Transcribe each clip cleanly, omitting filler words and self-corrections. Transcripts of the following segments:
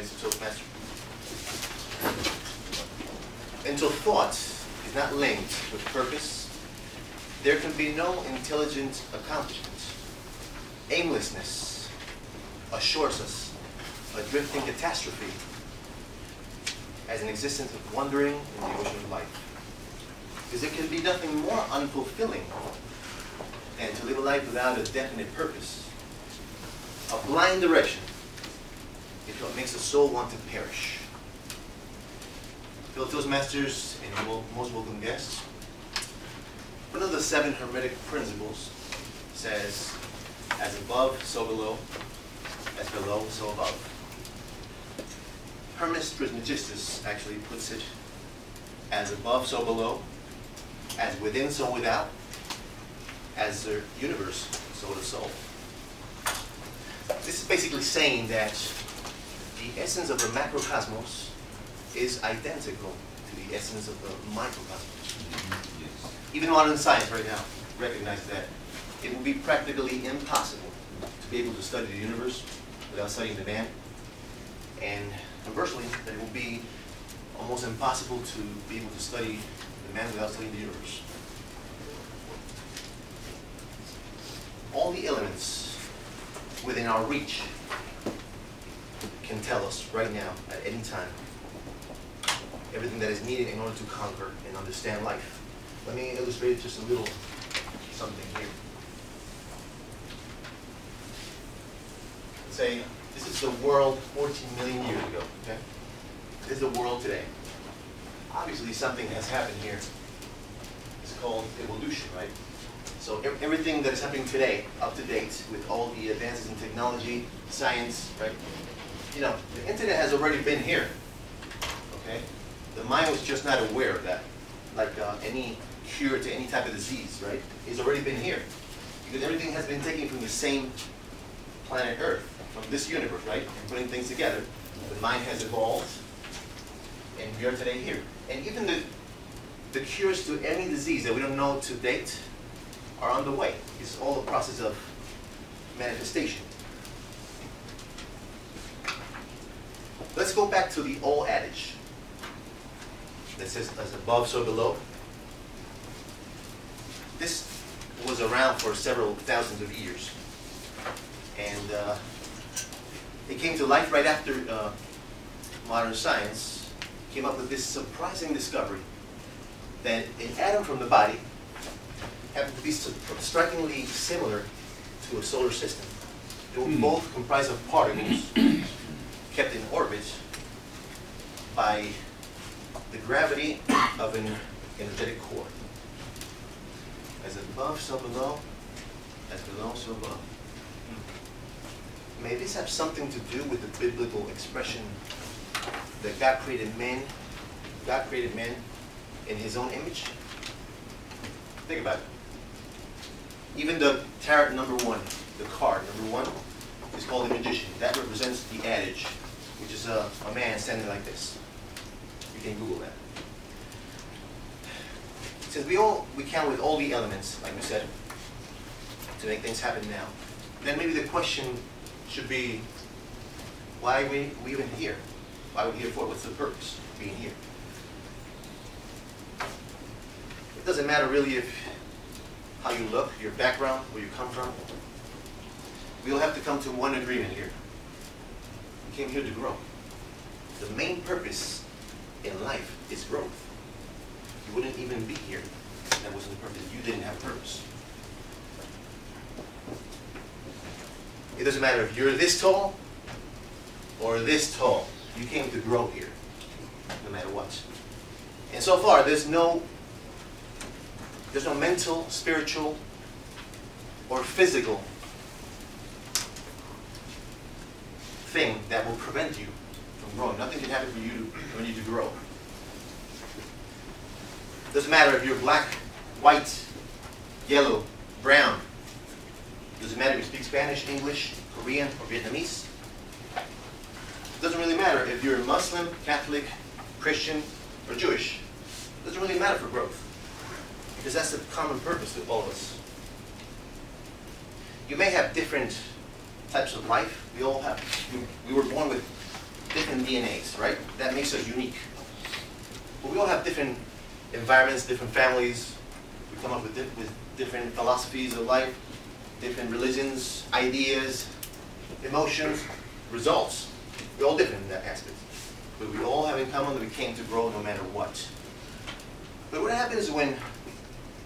Mr. Toastmaster. Until thought is not linked with purpose, there can be no intelligent accomplishment. Aimlessness assures us a drifting catastrophe as an existence of wandering in the ocean of life. Because there can be nothing more unfulfilling than to live a life without a definite purpose, a blind direction, if what makes the soul want to perish. Fellow Toastmasters and most welcome guests, one of the 7 Hermetic principles says, as above, so below, as below, so above. Hermes Trismegistus actually puts it as above, so below, as within, so without, as the universe, so the soul. This is basically saying that the essence of the macrocosmos is identical to the essence of the microcosmos. Yes. Even modern science right now recognizes that it will be practically impossible to be able to study the universe without studying the man. And conversely, that it will be almost impossible to be able to study the man without studying the universe. All the elements within our reach can tell us right now, at any time, everything that is needed in order to conquer and understand life. Let me illustrate just a little something here. Say, this is the world 14 million years ago, okay? This is the world today. Obviously something has happened here. It's called evolution, right? So everything that is happening today, up to date, with all the advances in technology, science, right? You know, the internet has already been here, okay? The mind was just not aware of that. Like any cure to any type of disease, right? It's already been here. Because everything has been taken from the same planet Earth, from this universe, right? And putting things together. The mind has evolved, and we are today here. And even the cures to any disease that we don't know to date are on the way. It's all a process of manifestation. Let's go back to the old adage that says, as above, so below. This was around for several thousands of years. And it came to life right after modern science came up with this surprising discovery that an atom from the body happened to be strikingly similar to a solar system. They were both comprised of particles kept in orbit by the gravity of an energetic core. As above, so below. As below, so above. May this have something to do with the biblical expression that God created men in His own image? Think about it. Even the tarot number 1, the card number 1, is called the magician. That represents the adage, which is a man standing like this. You can Google that. Since we count with all the elements, like we said, to make things happen now, then maybe the question should be, why are we even here? Why are we here for? What's the purpose of being here? It doesn't matter really how you look, your background, where you come from. We'll have to come to one agreement here. We came here to grow. The main purpose in life is growth. You wouldn't even be here if that wasn't the purpose. You didn't have purpose. It doesn't matter if you're this tall or this tall. You came to grow here, no matter what. And so far, there's no mental, spiritual, or physical thing that will prevent you from growing. Nothing can happen for you to grow. Doesn't matter if you're black, white, yellow, brown. Doesn't matter if you speak Spanish, English, Korean, or Vietnamese. Doesn't really matter if you're Muslim, Catholic, Christian, or Jewish. Doesn't really matter for growth. Because that's the common purpose to all of us. You may have different types of life. We all have. We were born with different DNAs, right? That makes us unique. But we all have different environments, different families. We come up with different philosophies of life, different religions, ideas, emotions, results. We're all different in that aspect. But we all have in common that we came to grow no matter what. But what happens when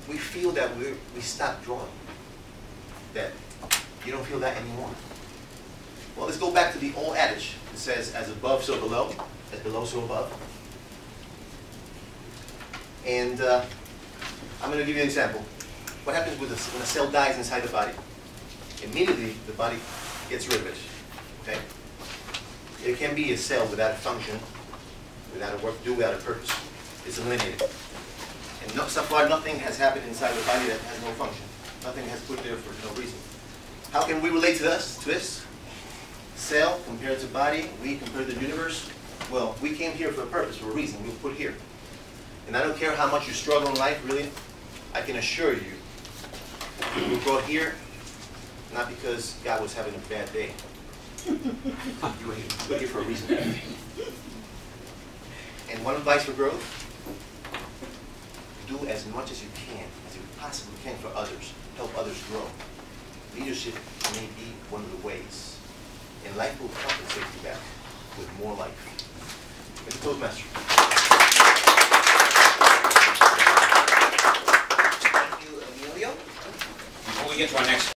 we feel that we stop growing? That you don't feel that anymore. Well, let's go back to the old adage. It says, as above, so below. As below, so above. And I'm going to give you an example. What happens when a cell dies inside the body? Immediately, the body gets rid of it. Okay? It can be a cell without a function, without a work to do, without a purpose. It's eliminated. And so far, nothing has happened inside the body that has no function. Nothing has put there for no reason. How can we relate to this? Cell compared to body, we compared to the universe. Well, we came here for a purpose, for a reason. We were put here. And I don't care how much you struggle in life, really. I can assure you, you were brought here not because God was having a bad day. You were put here for a reason. And one advice for growth: do as much as you can, as you possibly can for others. Help others grow. Leadership may be one of the ways. And life will compensate you back with more life. Mr. Toastmaster. Thank you, Emilio. Before we get to our next